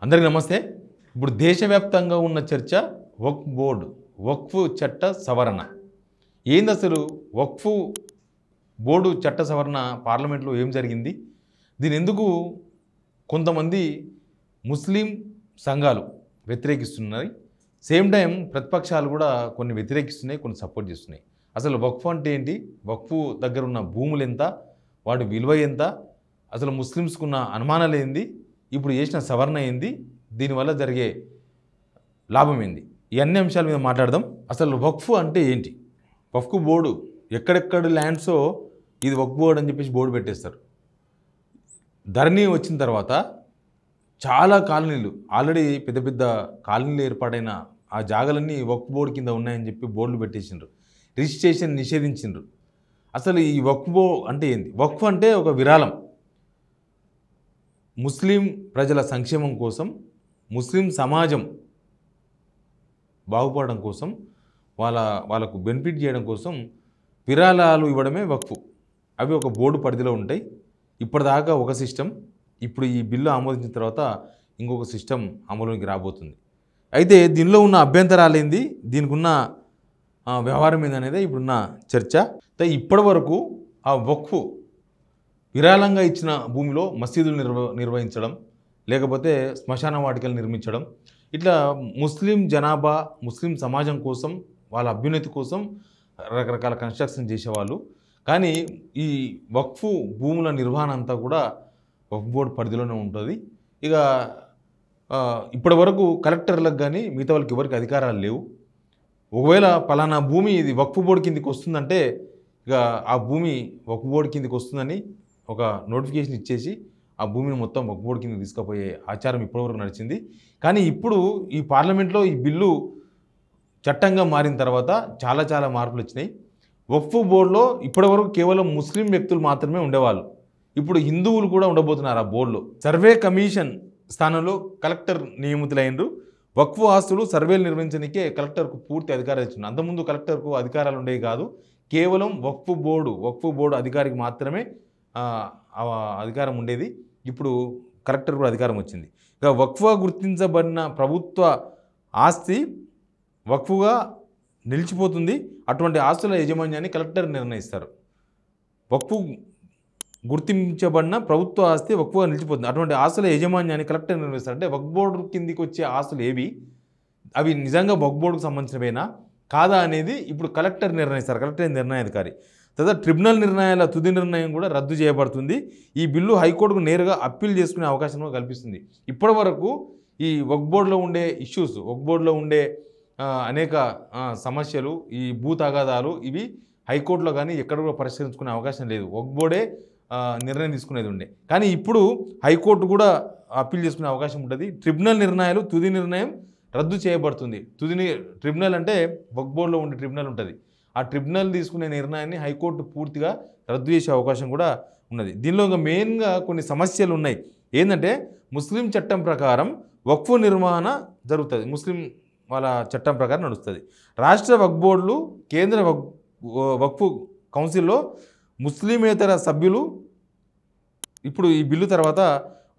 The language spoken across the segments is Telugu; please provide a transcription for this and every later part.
అందరికీ నమస్తే. ఇప్పుడు దేశవ్యాప్తంగా ఉన్న చర్చ వక్ఫ్ బోర్డు, వక్ఫ్ చట్ట సవరణ. ఏంది అసలు వక్ఫ్ బోర్డు చట్ట సవరణ? పార్లమెంట్లో ఏం జరిగింది? దీని ఎందుకు కొంతమంది ముస్లిం సంఘాలు వ్యతిరేకిస్తున్నాయి, సేమ్ టైం ప్రతిపక్షాలు కూడా కొన్ని వ్యతిరేకిస్తున్నాయి, కొన్ని సపోర్ట్ చేస్తున్నాయి. అసలు వక్ఫ్ అంటే ఏంటి, వక్ఫ్ దగ్గర ఉన్న భూములు ఎంత, వాటి విలువ ఎంత, అసలు ముస్లిమ్స్కున్న అనుమానాలు ఏంది, ఇప్పుడు చేసిన సవరణ ఏంది, దీనివల్ల జరిగే లాభం ఏంది, ఈ అన్ని అంశాల మీద మాట్లాడదాం. అసలు వక్ఫ్ అంటే ఏంటి, వక్ఫ్ బోర్డు ఎక్కడెక్కడ ల్యాండ్సో ఇది వక్ఫ్ బోర్డు అని చెప్పేసి బోర్డు పెట్టేస్తారు. ధరణి వచ్చిన తర్వాత చాలా కాలనీలు, ఆల్రెడీ పెద్ద పెద్ద కాలనీలు ఏర్పాటైన ఆ జాగాలన్నీ వక్ఫ్ బోర్డు కింద ఉన్నాయని చెప్పి బోర్డులు పెట్టేసిండ్రు, రిజిస్ట్రేషన్ నిషేధించిండ్రు. అసలు ఈ వక్ఫ్ బోర్డు అంటే ఏంది? వక్ఫ్ అంటే ఒక విరాళం, ముస్లిం ప్రజల సంక్షేమం కోసం, ముస్లిం సమాజం బాగుపడడం కోసం, వాళ్ళకు బెనిఫిట్ చేయడం కోసం విరాళాలు ఇవ్వడమే వక్ఫ్. అవి ఒక బోర్డు పరిధిలో ఉంటాయి. ఇప్పటిదాకా ఒక సిస్టమ్, ఇప్పుడు ఈ బిల్లు ఆమోదించిన తర్వాత ఇంకొక సిస్టమ్ అమలులోకి రాబోతుంది. అయితే దీనిలో ఉన్న అభ్యంతరాలు ఏంది, దీనికి ఉన్న వ్యవహారం ఏందనేది ఇప్పుడున్న చర్చ. ఇప్పటి వరకు ఆ వక్ఫ్ విరాళంగా ఇచ్చిన భూమిలో మసీదులు నిర్వహించడం, లేకపోతే శ్మశాన వాటికలు నిర్మించడం, ఇట్లా ముస్లిం జనాభా, ముస్లిం సమాజం కోసం, వాళ్ళ అభ్యున్నతి కోసం రకరకాల కన్స్ట్రక్షన్ చేసేవాళ్ళు. కానీ ఈ వక్ఫ్ భూముల నిర్వహణ అంతా కూడా వక్ఫ్ బోర్డు పరిధిలోనే ఉంటుంది. ఇక ఇప్పటి వరకు కలెక్టర్లకు కానీ మిగతా వాళ్ళకి ఎవరికి అధికారాలు లేవు. ఒకవేళ పలానా భూమి ఇది వక్ఫ్ బోర్డు కిందికి వస్తుందంటే ఇక ఆ భూమి వక్ఫ్ బోర్డు కిందికి వస్తుందని ఒక నోటిఫికేషన్ ఇచ్చేసి ఆ భూమిని మొత్తం వక్ఫ్ బోర్డు కింద తీసుకుపోయే ఆచారం ఇప్పటివరకు నడిచింది. కానీ ఇప్పుడు ఈ పార్లమెంట్లో ఈ బిల్లు చట్టంగా మారిన తర్వాత చాలా మార్పులు వచ్చినాయి. వక్ఫ్ బోర్డులో ఇప్పటివరకు కేవలం ముస్లిం వ్యక్తులు మాత్రమే ఉండేవాళ్ళు, ఇప్పుడు హిందువులు కూడా ఉండబోతున్నారు ఆ బోర్డులో. సర్వే కమిషన్ స్థానంలో కలెక్టర్ నియమితులైనరు. వక్ఫ్ ఆస్తులు సర్వేలు నిర్వహించడానికే కలెక్టర్కు పూర్తి అధికారాలు ఇచ్చింది. అంతకుముందు కలెక్టర్కు అధికారాలు ఉండేవి కాదు, కేవలం వక్ఫ్ బోర్డు అధికారికి మాత్రమే అధికారం ఉండేది. ఇప్పుడు కలెక్టర్ కూడా అధికారం వచ్చింది. ఇక వక్ఫ్గా గుర్తించబడిన ప్రభుత్వ ఆస్తి వక్ఫ్గా నిలిచిపోతుంది. అటువంటి ఆస్తుల యాజమాన్యాన్ని కలెక్టర్ నిర్ణయిస్తారు. వక్ఫ్ గుర్తించబడిన ప్రభుత్వ ఆస్తి వక్ఫ్గా నిలిచిపోతుంది, అటువంటి ఆస్తుల యాజమాన్యాన్ని కలెక్టర్ నిర్ణయిస్తారు. అంటే వక్ఫ్ బోర్డు కిందికి వచ్చే ఆస్తులు ఏవి, అవి నిజంగా వక్ఫ్ బోర్డుకు సంబంధించినవేనా కాదా అనేది ఇప్పుడు కలెక్టర్ నిర్ణయిస్తారు, కలెక్టర్ నిర్ణయాధికారి. తర్వాత ట్రిబ్యునల్ నిర్ణయాల తుది నిర్ణయం కూడా రద్దు చేయబడుతుంది. ఈ బిల్లు హైకోర్టుకు నేరుగా అప్పీల్ చేసుకునే అవకాశం కల్పిస్తుంది. ఇప్పటి వరకు ఈ వక్ఫ్ బోర్డులో ఉండే ఇష్యూస్, వక్ఫ్ బోర్డులో ఉండే అనేక సమస్యలు, ఈ భూ తగాదాలు, ఇవి హైకోర్టులో కానీ ఎక్కడ కూడా పరిష్కరించుకునే అవకాశం లేదు. వక్ఫ్ బోర్డే నిర్ణయం తీసుకునేది ఉండే. కానీ ఇప్పుడు హైకోర్టు కూడా అప్పీల్ చేసుకునే అవకాశం ఉంటుంది. ట్రిబ్యునల్ నిర్ణయాలు తుది నిర్ణయం రద్దు చేయబడుతుంది. ట్రిబ్యునల్ అంటే వక్ఫ్ బోర్డులో ఉండే ట్రిబ్యునల్ ఉంటుంది. ఆ ట్రిబ్యునల్ తీసుకునే నిర్ణయాన్ని హైకోర్టు పూర్తిగా రద్దు చేసే అవకాశం కూడా ఉన్నది. దీనిలో ఇంకా మెయిన్గా కొన్ని సమస్యలు ఉన్నాయి. ఏంటంటే ముస్లిం చట్టం ప్రకారం వక్ఫ్ నిర్వహణ జరుగుతుంది, ముస్లిం వాళ్ళ చట్టం ప్రకారం నడుస్తుంది. రాష్ట్ర వక్ఫ్ బోర్డులు, కేంద్ర వక్ఫ్ కౌన్సిల్లో ముస్లిమేతర సభ్యులు ఇప్పుడు ఈ బిల్లు తర్వాత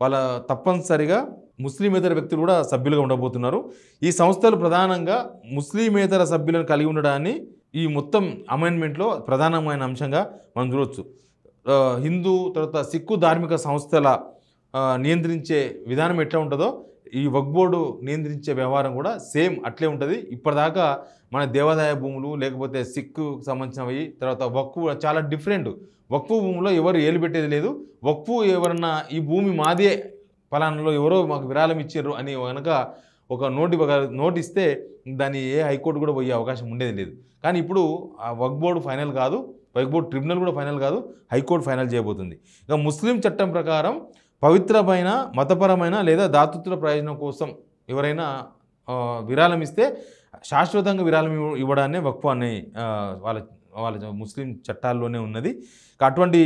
వాళ్ళ తప్పనిసరిగా ముస్లిమేతర వ్యక్తులు కూడా సభ్యులుగా ఉండబోతున్నారు. ఈ సంస్థలు ప్రధానంగా ముస్లిమేతర సభ్యులను కలిగి ఉండడాన్ని ఈ మొత్తం అమెండ్మెంట్లో ప్రధానమైన అంశంగా మనం చూడవచ్చు. హిందూ తర్వాత సిక్కు ధార్మిక సంస్థల నియంత్రించే విధానం ఎట్లా ఉంటుందో ఈ వక్ఫ్ బోర్డు నియంత్రించే వ్యవహారం కూడా సేమ్ అట్లే ఉంటుంది. ఇప్పటిదాకా మన దేవాదాయ భూములు, లేకపోతే సిక్కు సంబంధించినవి, తర్వాత వక్ఫ్ చాలా డిఫరెంట్. వక్ఫ్ భూములో ఎవరు ఏలు పెట్టేది లేదు. వక్ఫ్ ఎవరన్నా ఈ భూమి మాదే, ఫలానాలో ఎవరో మాకు విరాళం ఇచ్చారు అని కనుక ఒక నోట్ ఇస్తే దాన్ని ఏ హైకోర్టు కూడా పోయే అవకాశం ఉండేది లేదు. కానీ ఇప్పుడు ఆ వక్ఫ్ బోర్డు ఫైనల్ కాదు, వక్ఫ్ బోర్డు ట్రిబ్యునల్ కూడా ఫైనల్ కాదు, హైకోర్టు ఫైనల్ చేయబోతుంది. ఇక ముస్లిం చట్టం ప్రకారం పవిత్రమైన, మతపరమైన లేదా దాతృత్వ ప్రయోజనం కోసం ఎవరైనా విరాళం ఇస్తే శాశ్వతంగా విరాళం ఇవ్వడాన్ని వక్ఫ్ అనే వాళ్ళ ముస్లిం చట్టాల్లోనే ఉన్నది. అటువంటి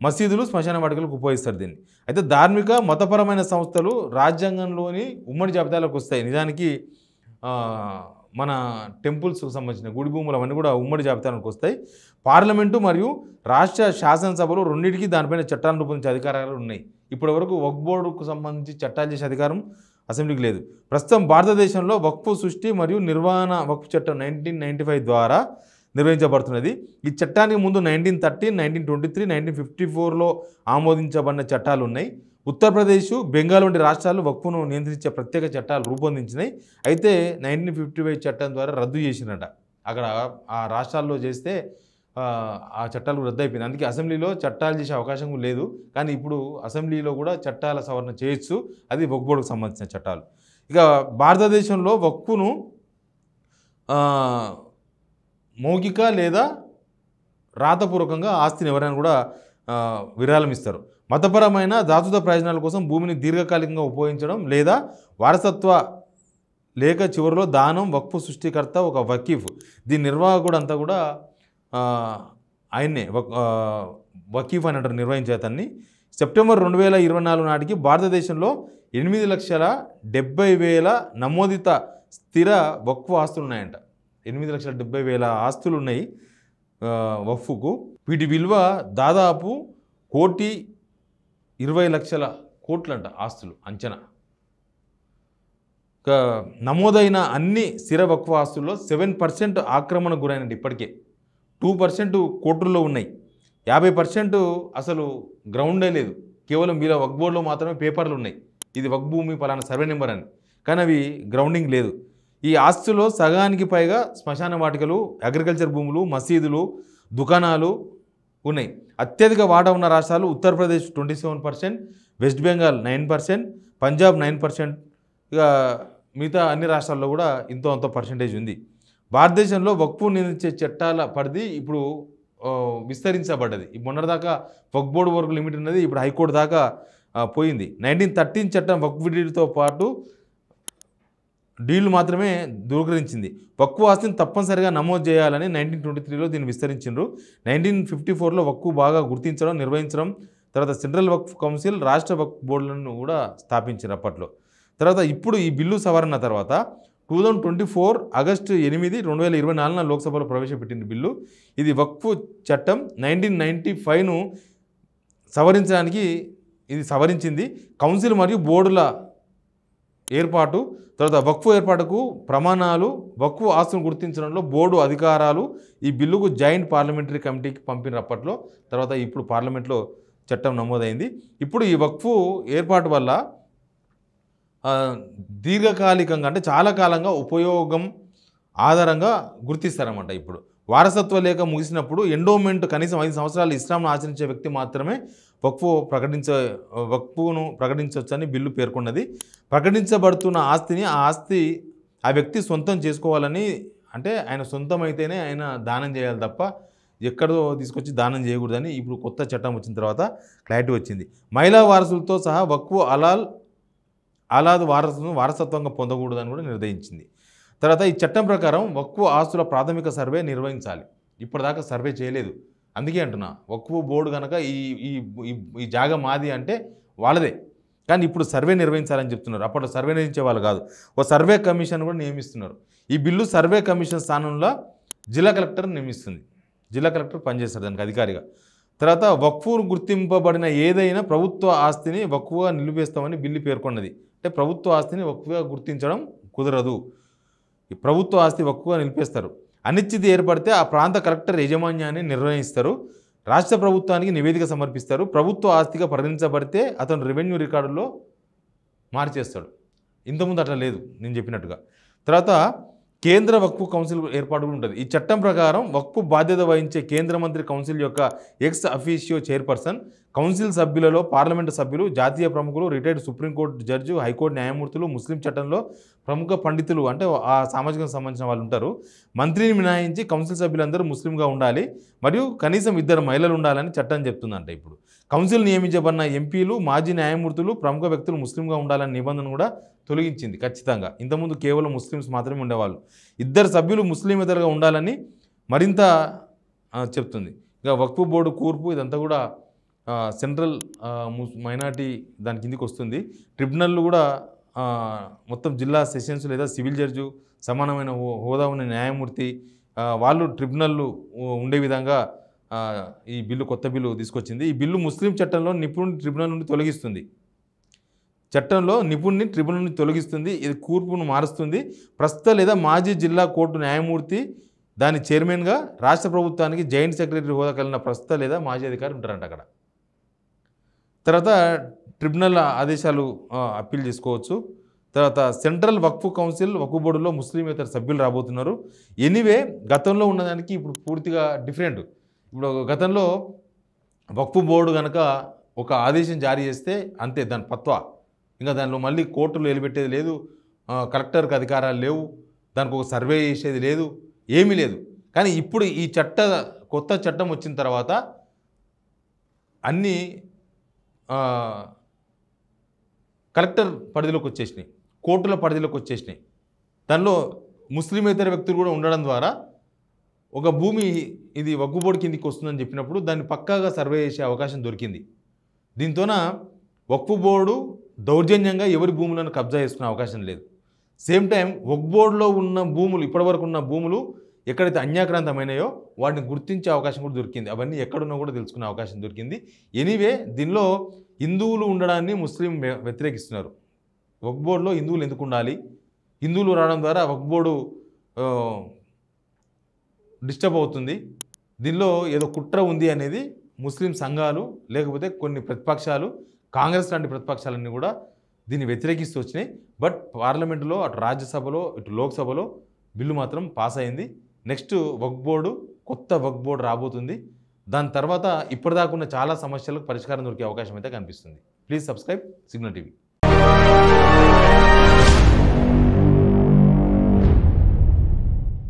మసీదులు, శ్మశాన వాటికలకు ఉపయోగిస్తారు దీన్ని. అయితే ధార్మిక, మతపరమైన సంస్థలు రాజ్యాంగంలోని ఉమ్మడి జాబితాలోకి వస్తాయి. నిజానికి మన టెంపుల్స్కు సంబంధించిన గుడి భూములు అవన్నీ కూడా ఉమ్మడి జాబితాలోకి వస్తాయి. పార్లమెంటు మరియు రాష్ట్ర శాసనసభలు రెండింటికి దానిపైన చట్టాలను రూపొందించే అధికారాలు ఉన్నాయి. ఇప్పటి వరకు వక్ఫ్ బోర్డుకు సంబంధించి చట్టాలు చేసే అధికారం అసెంబ్లీకి లేదు. ప్రస్తుతం భారతదేశంలో వక్ఫ్ సృష్టి మరియు నిర్వహణ వక్ఫ్ చట్టం 1995 ద్వారా నిర్వహించబడుతున్నది. ఈ చట్టానికి ముందు 1913, 1923, 1954లో ఆమోదించబడిన చట్టాలు ఉన్నాయి. ఉత్తరప్రదేశ్, బెంగాల్ వంటి రాష్ట్రాలు వక్ఫ్ను నియంత్రించే ప్రత్యేక చట్టాలు రూపొందించినాయి. అయితే 1955 చట్టం ద్వారా రద్దు చేసినట. అక్కడ ఆ రాష్ట్రాల్లో చేస్తే ఆ చట్టాలు రద్దు అయిపోయింది. అందుకే అసెంబ్లీలో చట్టాలు చేసే అవకాశం లేదు. కానీ ఇప్పుడు అసెంబ్లీలో కూడా చట్టాల సవరణ చేయొచ్చు. అది వక్ఫ్ బోర్డుకు సంబంధించిన చట్టాలు. ఇక భారతదేశంలో వక్ఫ్ను మౌఖిక లేదా రాతపూర్వకంగా ఆస్తిని ఎవరైనా కూడా విరాళం ఇస్తారు. మతపరమైన దాతృత్వ ప్రయోజనాల కోసం భూమిని దీర్ఘకాలికంగా ఉపయోగించడం లేదా వారసత్వ లేక చివరిలో దానం వక్ఫ్ సృష్టికర్త ఒక వకీఫ్. దీని నిర్వాహకుడు అంతా కూడా ఆయన్నే వకీఫ్ అని అంటారు, నిర్వహించే అతన్ని. సెప్టెంబర్ 2024 నాటికి భారతదేశంలో 8,70,000 నమోదిత స్థిర వక్ఫ్ ఆస్తులు ఉన్నాయంట. 8,70,000 ఆస్తులు ఉన్నాయి వక్ఫ్కు. వీటి విలువ దాదాపు 1,20,00,00,000 ఆస్తులు అంచనా. నమోదైన అన్ని స్థిర వక్ఫ్ ఆస్తుల్లో 7% ఆక్రమణ గురైనట్టు. ఇప్పటికే 2% కోర్టుల్లో ఉన్నాయి. 50% అసలు గ్రౌండే లేదు. కేవలం వీళ్ళ వక్ఫ్ బోర్డులో మాత్రమే పేపర్లు ఉన్నాయి, ఇది వక్ఫ్ భూమి పలానా సర్వే నెంబర్ అని. కానీ అవి గ్రౌండింగ్ లేదు. ఈ ఆస్తుల్లో సగానికి పైగా శ్మశాన వాటికలు, అగ్రికల్చర్ భూములు, మసీదులు, దుకాణాలు ఉన్నాయి. అత్యధిక వాటా ఉన్న రాష్ట్రాలు ఉత్తరప్రదేశ్ 27%, వెస్ట్ బెంగాల్ 9%, పంజాబ్ 9%. ఇక మిగతా అన్ని రాష్ట్రాల్లో కూడా ఇంతో అంత పర్సెంటేజ్ ఉంది. భారతదేశంలో వక్ఫ్ నియంత్రించే చట్టాల పరిధి ఇప్పుడు విస్తరించబడ్డది. మొన్నటిదాకా వక్ఫ్ బోర్డు వరకు లిమిట్ ఉన్నది, ఇప్పుడు హైకోర్టు దాకా పోయింది. 1913 చట్టం వక్ఫ్ డీడ్తో పాటు డీళ్లు మాత్రమే ధృవీకరించింది. వక్ఫ్ ఆస్తిని తప్పనిసరిగా నమోదు చేయాలని 1923లో దీన్ని విస్తరించారు. 1954లో వక్ఫ్ బాగా గుర్తించడం, నిర్వహించడం, తర్వాత సెంట్రల్ వక్ఫ్ కౌన్సిల్, రాష్ట్ర వక్ఫ్ బోర్డులను కూడా స్థాపించారు అప్పట్లో. తర్వాత ఇప్పుడు ఈ బిల్లు సవరణ తర్వాత 2024 ఆగస్టు 8, 2024 లోక్సభలో ప్రవేశపెట్టింది బిల్లు. ఇది వక్ఫ్ చట్టం 1995ను సవరించడానికి ఇది సవరించింది. కౌన్సిల్ మరియు బోర్డుల ఏర్పాటు, తర్వాత వక్ఫ్ ఏర్పాటుకు ప్రమాణాలు, వక్ఫ్ ఆస్తులను గుర్తించడంలో బోర్డు అధికారాలు ఈ బిల్లుకు జాయింట్ పార్లమెంటరీ కమిటీకి పంపిన అప్పట్లో. తర్వాత ఇప్పుడు పార్లమెంట్లో చట్టం నమోదైంది. ఇప్పుడు ఈ వక్ఫ్ ఏర్పాటు వల్ల దీర్ఘకాలికంగా అంటే చాలా కాలంగా ఉపయోగం ఆధారంగా గుర్తిస్తారన్నమాట. ఇప్పుడు వారసత్వ లేఖ ముగిసినప్పుడు ఎండోమెంట్ కనీసం 5 సంవత్సరాలు ఇస్లాంను ఆచరించే వ్యక్తి మాత్రమే వక్ఫ్ను ప్రకటించవచ్చని బిల్లు పేర్కొన్నది. ప్రకటించబడుతున్న ఆస్తిని ఆ వ్యక్తి సొంతం చేసుకోవాలని, అంటే ఆయన సొంతం అయితేనే ఆయన దానం చేయాలి తప్ప ఎక్కడో తీసుకొచ్చి దానం చేయకూడదని ఇప్పుడు కొత్త చట్టం వచ్చిన తర్వాత క్లారిటీ వచ్చింది. మహిళా వారసులతో సహా వక్ఫ్ అలాద్ వారసత్వంగా పొందకూడదని కూడా నిర్ణయించింది. తర్వాత ఈ చట్టం ప్రకారం వక్ఫ్ ఆస్తుల ప్రాథమిక సర్వే నిర్వహించాలి. ఇప్పటిదాకా సర్వే చేయలేదు. అందుకే అంటున్నా, వక్ఫ్ బోర్డు కనుక ఈ జాగా మాది అంటే వాళ్ళదే, కానీ ఇప్పుడు సర్వే నిర్వహించాలని చెప్తున్నారు. అప్పట్లో సర్వే నిర్వహించే వాళ్ళు కాదు, ఓ సర్వే కమిషన్ కూడా నియమిస్తున్నారు. ఈ బిల్లు సర్వే కమిషన్ స్థానంలో జిల్లా కలెక్టర్ నియమిస్తుంది. జిల్లా కలెక్టర్ పనిచేస్తారు దానికి అధికారిగా. తర్వాత వక్ఫ్ గుర్తింపబడిన ఏదైనా ప్రభుత్వ ఆస్తిని వక్ఫ్గా నిలిపేస్తామని బిల్లు పేర్కొన్నది. అంటే ప్రభుత్వ ఆస్తిని వక్ఫ్గా గుర్తించడం కుదరదు. ఈ ప్రభుత్వ ఆస్తి వక్ఫ్గా నిలిపేస్తారు. అనిశ్చితి ఏర్పడితే ఆ ప్రాంత కలెక్టర్ యాజమాన్యాన్ని నిర్ణయిస్తారు. రాష్ట్ర ప్రభుత్వానికి నివేదిక సమర్పిస్తారు. ప్రభుత్వ ఆస్తిగా పరిగణించబడితే అతను రెవెన్యూ రికార్డుల్లో మార్చేస్తాడు. ఇంతకుముందు అట్లా లేదు నేను చెప్పినట్టుగా. తర్వాత కేంద్ర వక్ఫ్ కౌన్సిల్ ఏర్పాటు ఉంటుంది. ఈ చట్టం ప్రకారం వక్ఫ్ బాధ్యత వహించే కేంద్ర మంత్రి కౌన్సిల్ యొక్క ఎక్స్ అఫీషియో చైర్పర్సన్, కౌన్సిల్ సభ్యులలో పార్లమెంటు సభ్యులు, జాతీయ ప్రముఖులు, రిటైర్డ్ సుప్రీంకోర్టు జడ్జి, హైకోర్టు న్యాయమూర్తులు, ముస్లిం చట్టంలో ప్రముఖ పండితులు, అంటే ఆ సామాజికం సంబంధించిన వాళ్ళు ఉంటారు. మంత్రిని మినహాయించి కౌన్సిల్ సభ్యులందరూ ముస్లింగా ఉండాలి మరియు కనీసం 2 మహిళలు ఉండాలని చట్టం చెప్తుందంట. ఇప్పుడు కౌన్సిల్ నియమించబడిన ఎంపీలు, మాజీ న్యాయమూర్తులు, ప్రముఖ వ్యక్తులు ముస్లింగా ఉండాలనే నిబంధన కూడా తొలగించింది ఖచ్చితంగా. ఇంతకుముందు కేవలం ముస్లిమ్స్ మాత్రమే ఉండేవాళ్ళు. 2 సభ్యులు ముస్లిమేతరుగా ఉండాలని మరింత చెప్తుంది. ఇక వక్ఫ్ బోర్డు కూర్పు ఇదంతా కూడా సెంట్రల్ మైనార్టీ దాని కిందికి వస్తుంది. ట్రిబ్యునల్ కూడా మొత్తం జిల్లా సెషన్స్ లేదా సివిల్ జడ్జు, సమానమైన హోదా ఉన్న న్యాయమూర్తి వాళ్ళు ట్రిబ్యునల్లు ఉండే విధంగా ఈ బిల్లు, కొత్త బిల్లు తీసుకొచ్చింది. ఈ బిల్లు ముస్లిం చట్టంలో నిపుణుల ట్రిబ్యునల్ నుండి తొలగిస్తుంది. చట్టంలో నిపుణుని ట్రిబ్యునల్ని తొలగిస్తుంది, ఇది కూర్పును మారుస్తుంది. ప్రస్తుత లేదా మాజీ జిల్లా కోర్టు న్యాయమూర్తి దాని చైర్మన్గా రాష్ట్ర ప్రభుత్వానికి జాయింట్ సెక్రటరీ హోదా కలిగిన ప్రస్తుత లేదా మాజీ అధికారి ఉంటారంట అక్కడ. తర్వాత ట్రిబ్యునల్ ఆదేశాలు అప్పీల్ చేసుకోవచ్చు. తర్వాత సెంట్రల్ వక్ఫ్ కౌన్సిల్ వక్ఫ్ బోర్డులో ముస్లిమేతర సభ్యులు రాబోతున్నారు. ఎనీవే గతంలో ఉన్నదానికి ఇప్పుడు పూర్తిగా డిఫరెంట్. ఇప్పుడు గతంలో వక్ఫ్ బోర్డు కనుక ఒక ఆదేశం జారీ చేస్తే అంతే, దాని ఫత్వా. ఇంకా దానిలో మళ్ళీ కోర్టులు వెలిపెట్టేది లేదు, కలెక్టర్కి అధికారాలు లేవు, దానికి ఒక సర్వే చేసేది లేదు, ఏమీ లేదు. కానీ ఇప్పుడు ఈ కొత్త చట్టం వచ్చిన తర్వాత అన్నీ కలెక్టర్ పరిధిలోకి వచ్చేసినాయి, కోర్టుల పరిధిలోకి వచ్చేసినాయి. దానిలో ముస్లిమేతర వ్యక్తులు కూడా ఉండడం ద్వారా ఒక భూమి ఇది వక్ఫ్ బోర్డు కిందికి వస్తుందని చెప్పినప్పుడు దాన్ని పక్కాగా సర్వే చేసే అవకాశం దొరికింది. దీంతోన వక్ఫ్ బోర్డు దౌర్జన్యంగా ఎవరి భూములను కబ్జా చేసుకునే అవకాశం లేదు. సేమ్ టైం వక్ఫ్ బోర్డులో ఉన్న భూములు, ఇప్పటివరకు ఉన్న భూములు ఎక్కడైతే అన్యాక్రాంతమైనాయో వాటిని గుర్తించే అవకాశం కూడా దొరికింది. అవన్నీ ఎక్కడున్నా కూడా తెలుసుకునే అవకాశం దొరికింది. ఎనీవే దీనిలో హిందువులు ఉండడాన్ని ముస్లిం వ్యతిరేకిస్తున్నారు. వక్ఫ్ బోర్డులో హిందువులు ఎందుకు ఉండాలి, హిందువులు రావడం ద్వారా వక్ఫ్ బోర్డు డిస్టర్బ్ అవుతుంది, దీనిలో ఏదో కుట్ర ఉంది అనేది ముస్లిం సంఘాలు లేకపోతే కొన్ని ప్రతిపక్షాలు, కాంగ్రెస్ లాంటి ప్రతిపక్షాలన్నీ కూడా దీన్ని వ్యతిరేకిస్తూ వచ్చినాయి. బట్ పార్లమెంటులో అటు రాజ్యసభలో ఇటు లోక్సభలో బిల్లు మాత్రం పాస్ అయింది. నెక్స్ట్ వక్ఫ్ బోర్డు, కొత్త వక్ఫ్ బోర్డు రాబోతుంది. దాని తర్వాత ఇప్పటిదాకా ఉన్న చాలా సమస్యలకు పరిష్కారం దొరికే అవకాశం అయితే కనిపిస్తుంది. Please subscribe signal TV.